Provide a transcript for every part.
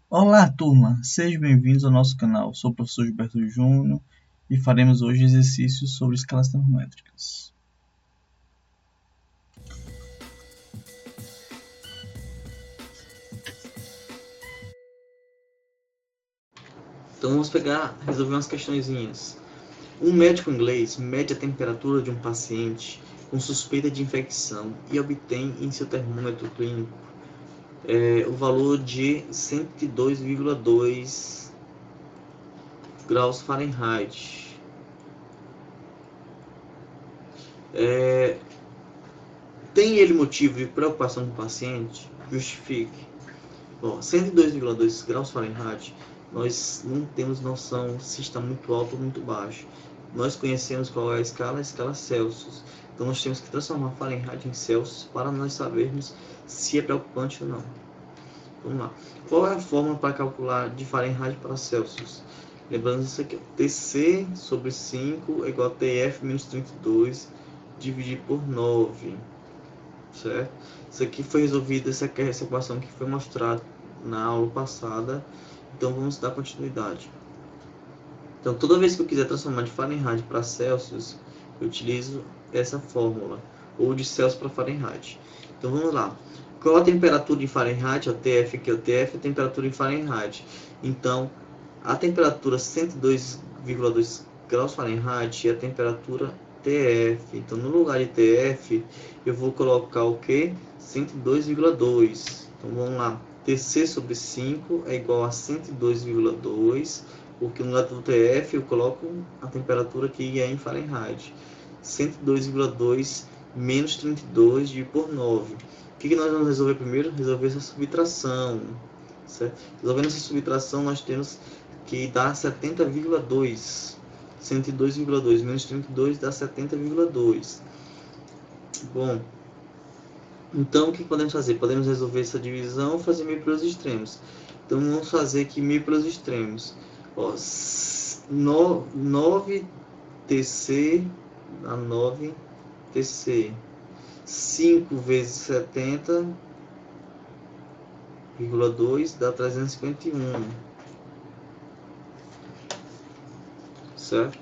Olá, turma! Sejam bem-vindos ao nosso canal. Sou o professor Gilberto Júnior e faremos hoje exercícios sobre escalas trigonométricas. Então vamos resolver umas questõezinhas. Um médico inglês mede a temperatura de um paciente com suspeita de infecção e obtém em seu termômetro clínico o valor de 102,2 graus Fahrenheit. Tem ele motivo de preocupação do paciente? Justifique. Bom, 102,2 graus Fahrenheit, nós não temos noção se está muito alto ou muito baixo. Nós conhecemos qual é a escala Celsius. Então nós temos que transformar Fahrenheit em Celsius para nós sabermos se é preocupante ou não. Vamos lá. Qual é a fórmula para calcular de Fahrenheit para Celsius? Lembrando isso aqui, TC sobre 5 é igual a TF menos 32 dividido por 9. Certo? Isso aqui foi resolvido, essa equação que foi mostrada na aula passada. Então vamos dar continuidade. Então toda vez que eu quiser transformar de Fahrenheit para Celsius, eu utilizo essa fórmula, ou de Celsius para Fahrenheit. Então vamos lá. Qual a temperatura em Fahrenheit? O TF, que é o TF, a temperatura em Fahrenheit. Então a temperatura 102,2 graus Fahrenheit é a temperatura TF. Então no lugar de TF eu vou colocar o que? 102,2. Então vamos lá. TC sobre 5 é igual a 102,2, porque no lado do TF eu coloco a temperatura que é em Fahrenheit. 102,2 menos 32 dividido por 9. O que nós vamos resolver primeiro? Resolver essa subtração. Certo? Resolvendo essa subtração, nós temos que dar 70,2. 102,2 menos 32 dá 70,2. Bom, então o que podemos fazer? Podemos resolver essa divisão ou fazer meio pelos extremos. Então vamos fazer aqui meio pelos extremos. 9TC dá 9TC. 5 vezes 70,2 dá 351. Certo?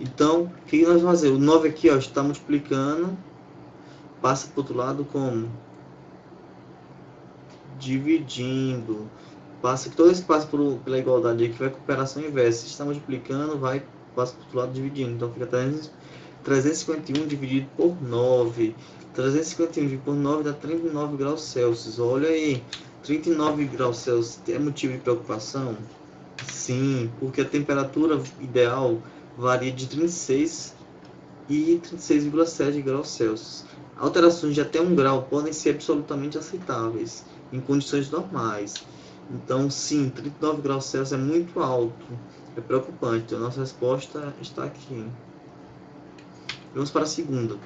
Então, o que nós vamos fazer? O 9 aqui está multiplicando, passa para o outro lado como? Dividindo. Toda vez que passa pela igualdade aqui vai com operação inversa. Se está multiplicando, passa para o outro lado dividindo. Então fica 351 dividido por 9. 351 dividido por 9 dá 39 graus Celsius. Olha aí, 39 graus Celsius é motivo de preocupação? Sim, porque a temperatura ideal varia de 36 e 36,7 graus Celsius. Alterações de até 1 grau podem ser absolutamente aceitáveis em condições normais. Então, sim, 39 graus Celsius é muito alto, é preocupante. Então, a nossa resposta está aqui. Vamos para a segunda.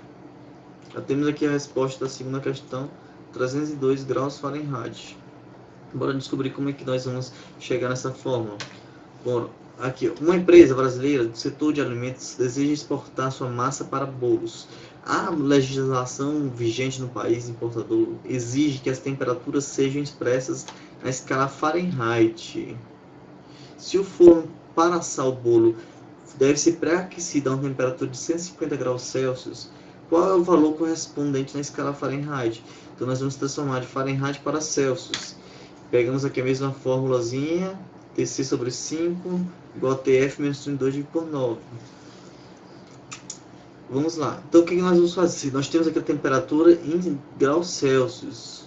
Já temos aqui a resposta da segunda questão, 302 graus Fahrenheit. Bora descobrir como é que nós vamos chegar nessa fórmula. Bom, aqui, uma empresa brasileira do setor de alimentos deseja exportar sua massa para bolos. A legislação vigente no país importador exige que as temperaturas sejam expressas na escala Fahrenheit. Se o forno para assar o bolo deve ser pré-aquecido a uma temperatura de 150 graus Celsius, qual é o valor correspondente na escala Fahrenheit? Então nós vamos transformar de Fahrenheit para Celsius. Pegamos aqui a mesma formulazinha, TC sobre 5 igual a TF menos 32 dividido por 9. Vamos lá. Então o que nós vamos fazer? Nós temos aqui a temperatura em graus Celsius.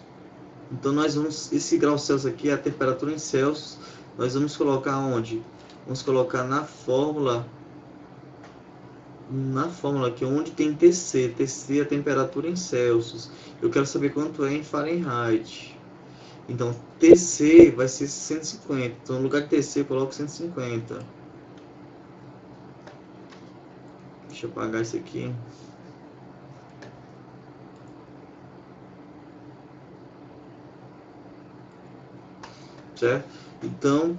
Então nós vamos, esse grau Celsius aqui é a temperatura em Celsius. Nós vamos colocar onde? Vamos colocar na fórmula aqui onde tem TC. TC é a temperatura em Celsius. Eu quero saber quanto é em Fahrenheit. Então, TC vai ser 150. Então, no lugar de TC, eu coloco 150. Deixa eu apagar isso aqui. Certo? Então,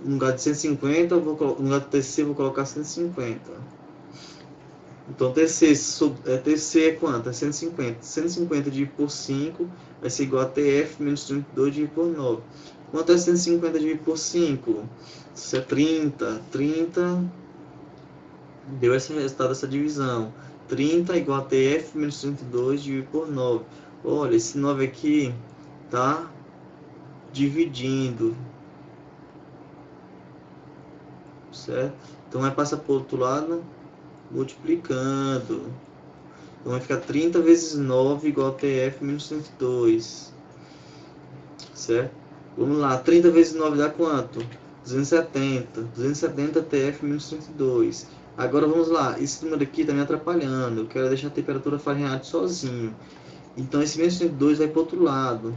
no lugar de 150, no lugar de TC, eu vou colocar 150. Então, TC é quanto? É 150. 150 dividido por 5 vai ser igual a TF menos 32 dividido por 9. Quanto é 150 dividido por 5? Isso é 30. 30 deu esse resultado dessa divisão. 30 igual a TF menos 32 dividido por 9. Olha, esse 9 aqui tá dividindo, certo? Então vai passar para o outro lado multiplicando. Então vai ficar 30 vezes 9 igual a TF menos 102, certo? Vamos lá, 30 vezes 9 dá quanto? 270. 270 TF menos 102. Agora vamos lá, esse número aqui está me atrapalhando. Eu quero deixar a temperatura Fahrenheit sozinho. Então esse menos 102 vai para o outro lado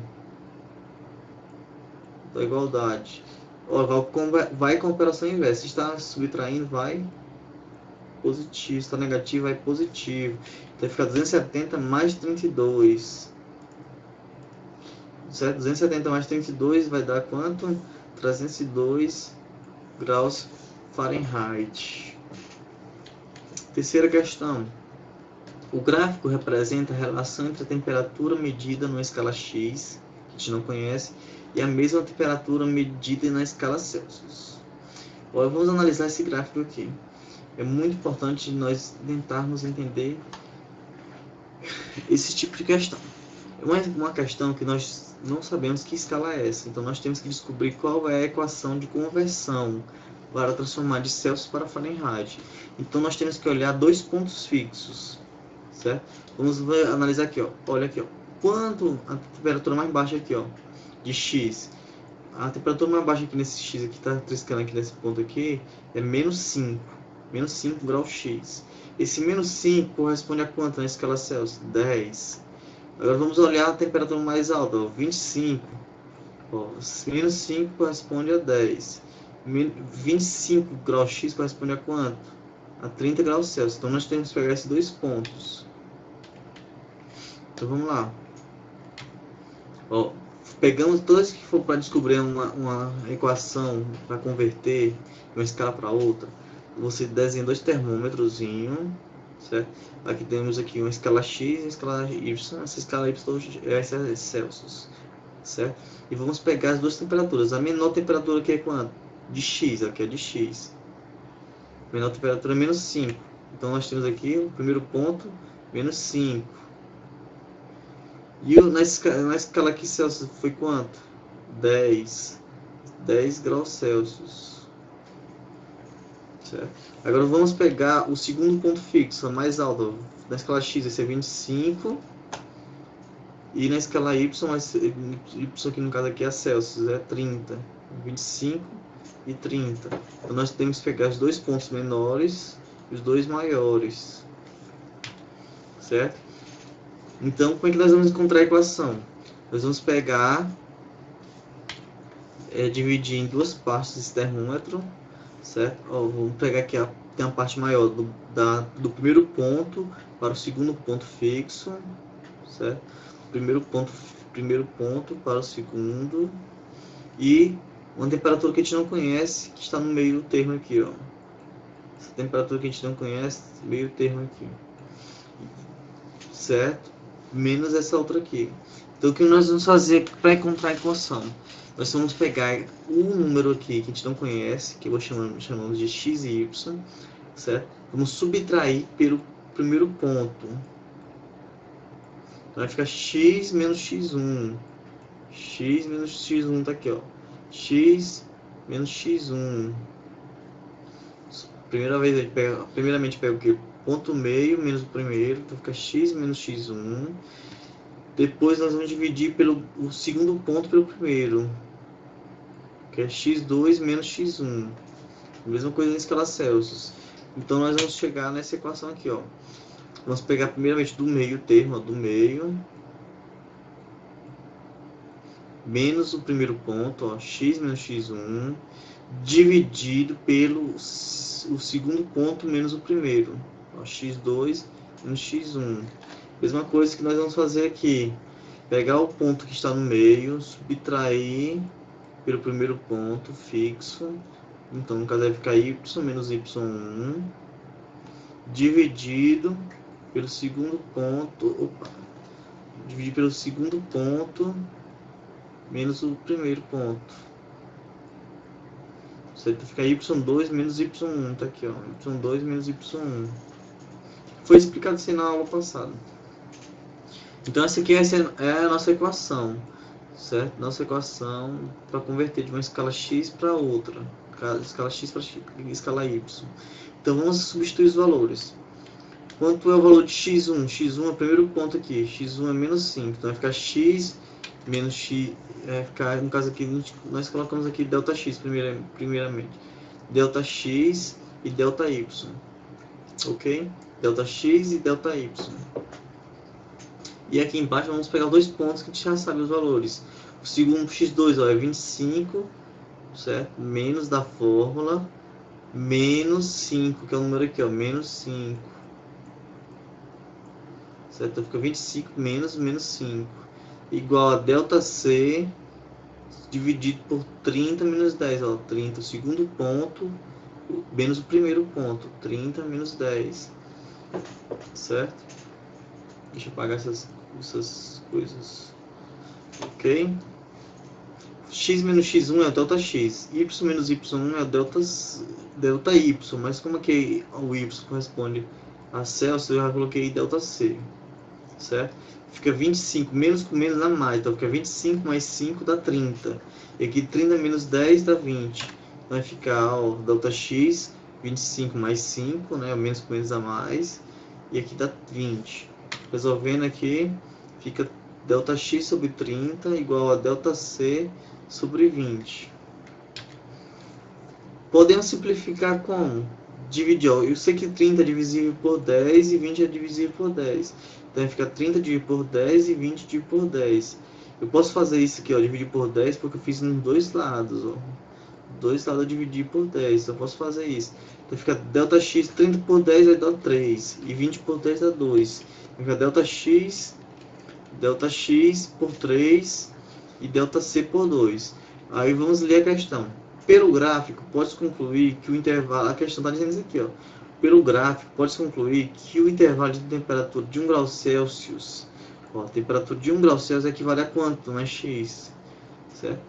da igualdade. Ó, vai com a operação inversa. Se está subtraindo, vai positivo. Se está negativo, vai positivo. Então vai ficar 270 mais 32. Certo? 270 mais 32 vai dar quanto? 302 graus Fahrenheit. Terceira questão. O gráfico representa a relação entre a temperatura medida numa escala X, que a gente não conhece, e a mesma temperatura medida na escala Celsius. Agora vamos analisar esse gráfico aqui. É muito importante nós tentarmos entender esse tipo de questão. É uma questão que nós não sabemos que escala é essa, então nós temos que descobrir qual é a equação de conversão para transformar de Celsius para Fahrenheit. Então nós temos que olhar dois pontos fixos, certo? Vamos analisar aqui, ó. Olha aqui, ó. Quanto a temperatura mais baixa aqui, ó, de X. A temperatura mais baixa aqui nesse X aqui, tá triscando aqui nesse ponto aqui, é menos 5. Menos 5 graus X. Esse menos 5 corresponde a quanto na escala Celsius? 10. Agora vamos olhar a temperatura mais alta, ó, 25. Ó, menos 5 corresponde a 10. 25 graus X corresponde a quanto? A 30 graus Celsius. Então nós temos que pegar esses dois pontos. Então vamos lá. Ó, pegamos todas que for para descobrir uma equação para converter de uma escala para outra. Você desenha dois termômetros, certo? Aqui temos aqui uma escala X e uma escala Y. Essa escala Y é Celsius, certo? E vamos pegar as duas temperaturas. A menor temperatura aqui é quanto? De X, aqui é de X. A menor temperatura é menos 5. Então nós temos aqui o primeiro ponto, menos 5. E na escala aqui Celsius foi quanto? 10. 10 graus Celsius. Certo? Agora vamos pegar o segundo ponto fixo, a mais alta. Na escala X vai ser 25. E na escala Y, Y aqui no caso aqui é Celsius, é 30. 25 e 30. Então nós temos que pegar os dois pontos menores e os dois maiores. Certo? Então, como é que nós vamos encontrar a equação? Nós vamos pegar, dividir em duas partes esse termômetro, certo? Ó, vamos pegar aqui, tem a parte maior do primeiro ponto para o segundo ponto fixo, certo? Primeiro ponto para o segundo, e uma temperatura que a gente não conhece, que está no meio termo aqui, ó. Essa temperatura que a gente não conhece, meio termo aqui, certo? Menos essa outra aqui. Então o que nós vamos fazer para encontrar a equação? Nós vamos pegar um número aqui que a gente não conhece, que eu vou chamando de x e y, certo? Vamos subtrair pelo primeiro ponto. Então vai ficar x menos x1. X menos x1 tá aqui, ó. X menos x1. Primeiramente pega o que? Ponto meio menos o primeiro, então fica x menos x1. Depois nós vamos dividir o segundo ponto pelo primeiro, que é x2 menos x1. A mesma coisa na escala Celsius. Então nós vamos chegar nessa equação aqui, ó. Vamos pegar primeiramente do meio termo, ó, do meio, menos o primeiro ponto, ó, x menos x1, dividido pelo o segundo ponto menos o primeiro, ó, x2 menos x1. Mesma coisa que nós vamos fazer aqui. Pegar o ponto que está no meio, subtrair pelo primeiro ponto fixo. Então, no caso, vai ficar y menos y1, dividido pelo segundo ponto. Dividir pelo segundo ponto menos o primeiro ponto. Certo? Fica y2 menos y1. Tá aqui, ó. y2 menos y1. Foi explicado assim na aula passada. Então essa aqui é a nossa equação, certo? Nossa equação para converter de uma escala x para outra, escala x para escala y. Então vamos substituir os valores. Quanto é o valor de x1? x1 é o primeiro ponto aqui, x1 é menos 5, então vai ficar x menos x, vai ficar, no caso aqui, nós colocamos aqui delta x primeiramente, delta x e delta y, ok? Delta x e delta y. E aqui embaixo vamos pegar dois pontos que a gente já sabe os valores. O segundo x2 ó, é 25, certo? Menos da fórmula, menos 5, que é o número aqui, ó, menos 5. Certo? Então fica 25 menos 5. Igual a delta C dividido por 30 menos 10. Ó, 30, o segundo ponto, menos o primeiro ponto. 30 menos 10. Certo? Deixa eu apagar essas coisas. Ok? X menos x1 é o delta x. Y menos y1 é o delta y. Mas como é que o y corresponde a Celsius, eu já coloquei delta c. Certo? Fica 25 menos com menos dá mais. Então fica 25 mais 5 dá 30. E aqui 30 menos 10 dá 20. Então vai ficar ó, delta x, 25 mais 5, né? Menos com menos dá mais. E aqui dá 20. Resolvendo aqui, fica delta x sobre 30 igual a delta c sobre 20. Podemos simplificar como? Dividir, ó, eu sei que 30 é divisível por 10 e 20 é divisível por 10. Então fica 30 dividido por 10 e 20 dividido por 10. Eu posso fazer isso aqui, ó, dividir por 10, porque eu fiz nos dois lados, ó. Dois lados eu dividi por 10, então eu posso fazer isso. Então fica delta x, 30 por 10 vai dar 3, e 20 por 10 dá 2. Fica delta x por 3 e delta c por 2. Aí vamos ler a questão. Pelo gráfico, pode-se concluir que o intervalo... A questão está dizendo isso aqui, ó. Pelo gráfico, pode-se concluir que o intervalo de temperatura de 1 grau Celsius... Ó, a temperatura de 1 grau Celsius equivale a quanto? Não é x, certo?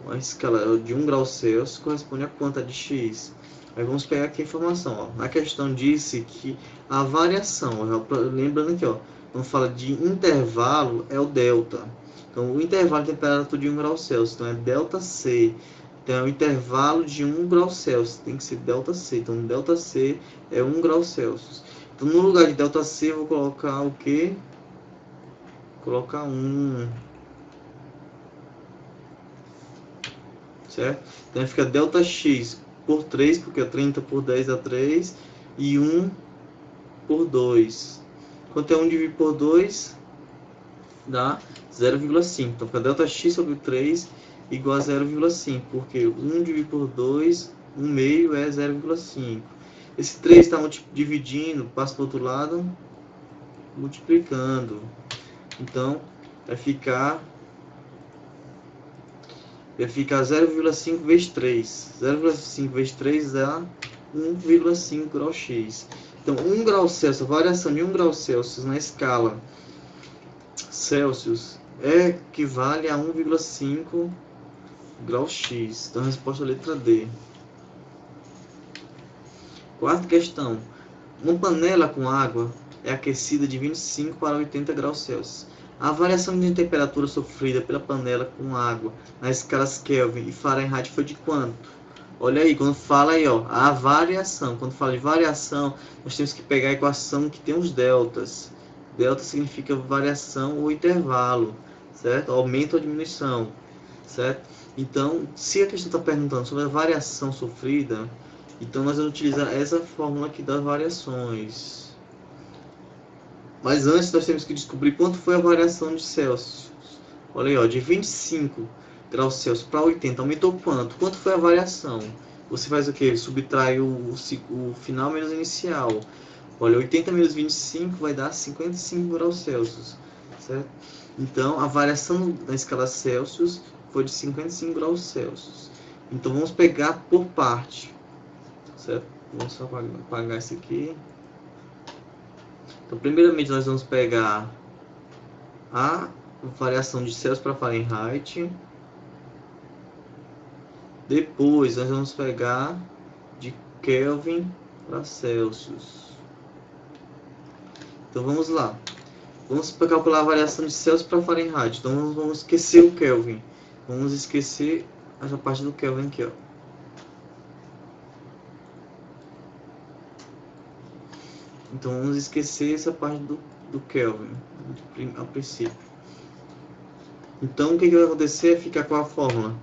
A escala de 1 grau Celsius corresponde a quanto de x. Aí vamos pegar aqui a informação. Ó. Na questão disse que a variação, ó, lembrando aqui, ó, quando fala de intervalo, é o delta. Então, o intervalo de temperatura de 1 grau Celsius, então é delta C. Então, é o intervalo de 1 grau Celsius, tem que ser delta C. Então, delta C é 1 grau Celsius. Então, no lugar de delta C, eu vou colocar o quê? Colocar 1. Certo? Então, fica delta X por 3, porque 30 por 10 dá 3, e 1 por 2. Quanto é 1 dividido por 2? Dá 0,5. Então, fica delta X sobre 3 igual a 0,5, porque 1 dividido por 2, 1 meio é 0,5. Esse 3 está dividindo, passa para o outro lado, multiplicando. Então, vai ficar 0,5 vezes 3. 0,5 vezes 3 dá 1,5 grau X. Então, 1 grau Celsius, a variação de 1 grau Celsius na escala Celsius equivale a 1,5 grau X. Então, a resposta é a letra D. Quarta questão. Uma panela com água é aquecida de 25 para 80 graus Celsius. A variação de temperatura sofrida pela panela com água nas escalas Kelvin e Fahrenheit foi de quanto? Olha aí, quando fala aí, ó, a variação. Quando fala de variação, nós temos que pegar a equação que tem os deltas. Delta significa variação ou intervalo, certo? Aumento ou diminuição, certo? Então, se a questão está perguntando sobre a variação sofrida, então nós vamos utilizar essa fórmula aqui das variações. Mas antes nós temos que descobrir quanto foi a variação de Celsius. Olha aí, ó, de 25 graus Celsius para 80, aumentou quanto? Quanto foi a variação? Você faz o que? Subtrai o final menos o inicial. Olha, 80 menos 25 vai dar 55 graus Celsius, certo? Então, a variação na escala Celsius foi de 55 graus Celsius. Então, vamos pegar por parte, certo? Vamos só apagar isso aqui. Então, primeiramente, nós vamos pegar a variação de Celsius para Fahrenheit. Depois nós vamos pegar de Kelvin para Celsius. Então vamos lá. Vamos calcular a variação de Celsius para Fahrenheit. Então vamos esquecer o Kelvin. Vamos esquecer essa parte do Kelvin aqui, ó. Então vamos esquecer essa parte do Kelvin a princípio. Então o que vai acontecer é ficar com a fórmula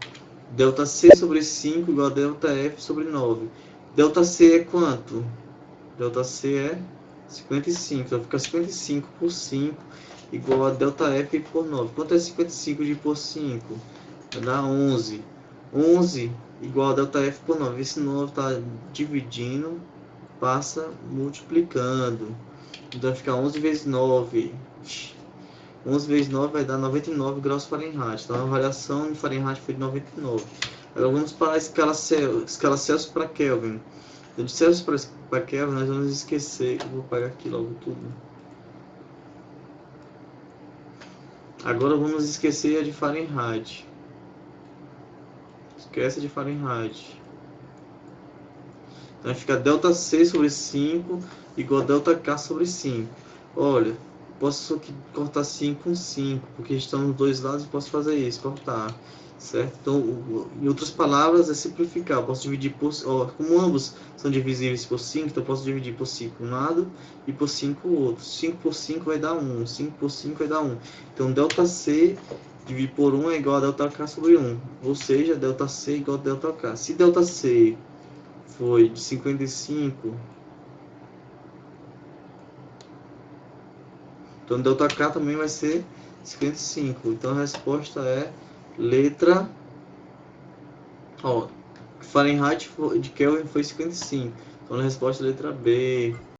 ΔC sobre 5 igual a ΔF sobre 9. ΔC é quanto? ΔC é 55. Então fica 55 por 5 igual a ΔF por 9. Quanto é 55 de por 5? Vai dar 11. 11 igual a ΔF por 9. Esse 9 está dividindo, passa multiplicando. Então vai ficar 11 vezes 9. 11 vezes 9 vai dar 99 graus Fahrenheit. Então a variação em Fahrenheit foi de 99. Agora vamos para a escala Celsius para Kelvin. Então, de Celsius para Kelvin nós vamos esquecer. Eu vou apagar aqui logo tudo. Agora vamos esquecer a de Fahrenheit. Esquece de Fahrenheit. Então vai ficar ΔC sobre 5 igual a ΔK sobre 5. Olha, posso aqui cortar 5 com 5, porque estão nos dois lados e posso fazer isso, cortar, certo? Então, em outras palavras, é simplificar. Eu posso dividir por, como ambos são divisíveis por 5, então eu posso dividir por 5 um lado e por 5 o outro. 5 por 5 vai dar 1, 5 por 5 vai dar 1. Então, ΔC dividido por 1 é igual a ΔK sobre 1, ou seja, ΔC igual a ΔK. Se ΔC foi de 55, então ΔK também vai ser 55. Então a resposta é letra, Fahrenheit de Kelvin foi 55. Então a resposta é letra B.